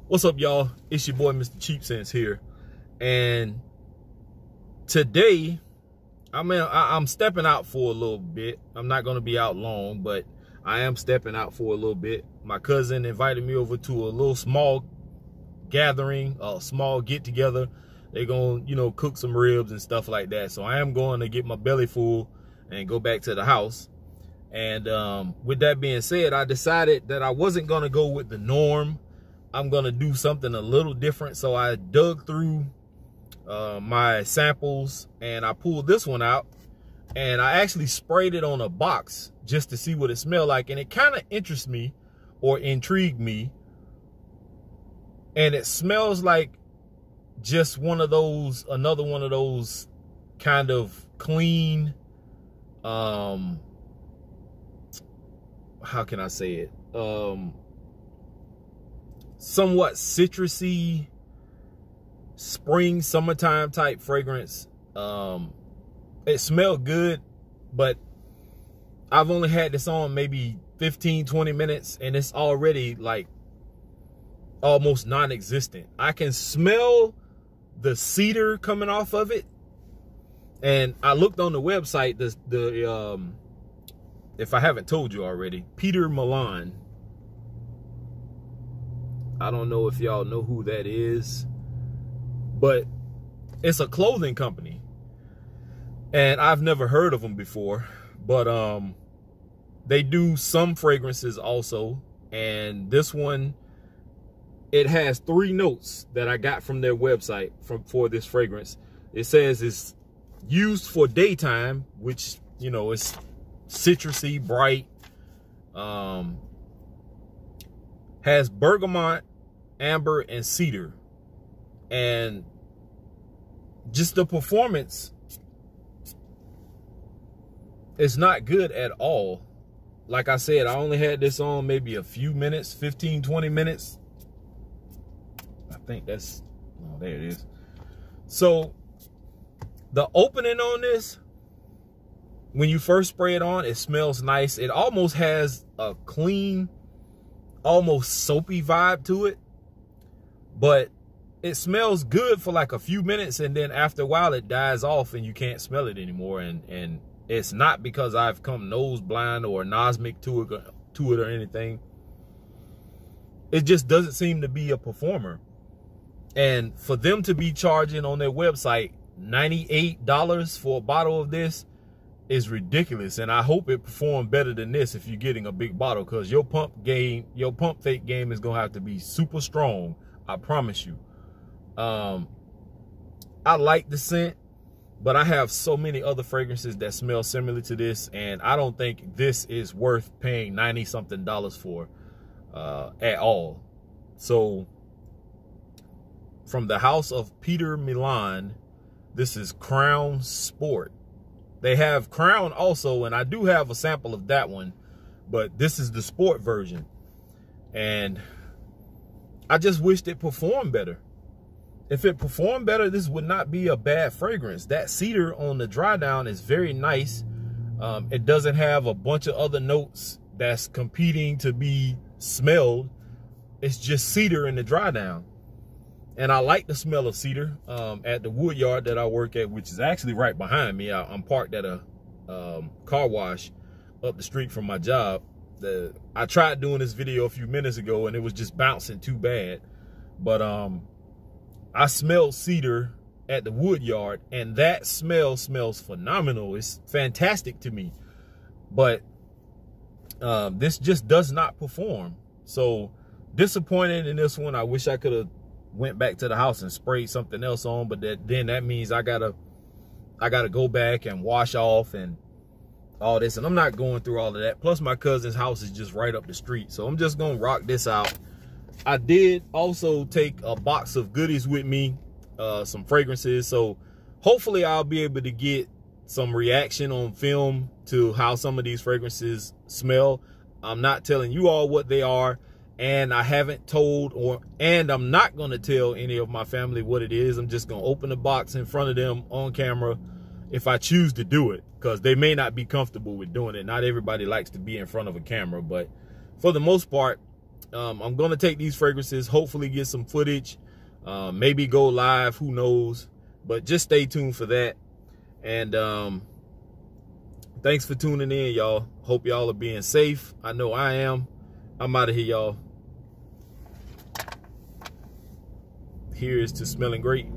What's up, y'all? It's your boy, Mr. Cheap Sense here. And today, I'm stepping out for a little bit. I'm not going to be out long, but I am stepping out for a little bit. My cousin invited me over to a little small gathering, a small get-together. They're going to, cook some ribs and stuff like that. So I am going to get my belly full and go back to the house. And with that being said, I decided that I wasn't going to go with the norm. I'm going to do something a little different. So I dug through my samples and I pulled this one out, and I actually sprayed it on a box just to see what it smelled like. And it kind of interests me, or intrigued me. And it smells like just another one of those kind of clean, how can I say it? Somewhat citrusy, spring, summertime type fragrance. It smelled good, but I've only had this on maybe 15-20 minutes, and it's already like almost non-existent. I can smell the cedar coming off of it, and I looked on the website. If I haven't told you already, Millar. I don't know if y'all know who that is, but it's a clothing company, and I've never heard of them before. But they do some fragrances also, and this one, it has 3 notes that I got from their website for this fragrance. It says it's used for daytime, which, it's citrusy, bright. Has bergamot, amber, and cedar. And just the performance is not good at all. Like I said, I only had this on maybe a few minutes, 15-20 minutes. I think that's, oh, there it is. So the opening on this, when you first spray it on, it smells nice. It almost has a clean, almost soapy vibe to it, but it smells good for like a few minutes, and then after a while it dies off and you can't smell it anymore. And it's not because I've come nose blind or anosmic to it or anything. It just doesn't seem to be a performer. And for them to be charging on their website $98 for a bottle of this is ridiculous. And I hope it performed better than this if you're getting a big bottle, because your pump fake game is gonna have to be super strong. I promise you. I like the scent, but I have so many other fragrances that smell similar to this, and I don't think this is worth paying $90-something for at all. So from the house of Peter Millar, this is Crown Sport. They have Crown also, and I do have a sample of that one, but this is the sport version. And I just wished it performed better. If it performed better, this would not be a bad fragrance. That cedar on the dry down is very nice. It doesn't have a bunch of other notes that's competing to be smelled. It's just cedar in the dry down. And I like the smell of cedar at the wood yard that I work at, which is actually right behind me. I'm parked at a car wash up the street from my job. I tried doing this video a few minutes ago and it was just bouncing too bad. But I smelled cedar at the wood yard, and that smell smells phenomenal. It's fantastic to me. But this just does not perform. So disappointed in this one. I wish I could have went back to the house and sprayed something else on, but then that means I gotta go back and wash off and all this, and I'm not going through all of that. Plus my cousin's house is just right up the street, so I'm just gonna rock this out. I did also take a box of goodies with me, some fragrances, so hopefully I'll be able to get some reaction on film to how some of these fragrances smell. I'm not telling you all what they are, and I haven't told, and I'm not going to tell any of my family what it is. I'm just going to open the box in front of them on camera if I choose to do it, because they may not be comfortable with doing it. Not everybody likes to be in front of a camera, but for the most part, I'm going to take these fragrances, hopefully get some footage, maybe go live, who knows, but just stay tuned for that. And thanks for tuning in, y'all. Hope y'all are being safe. I know I am. I'm out of here, y'all. Here's to smelling great.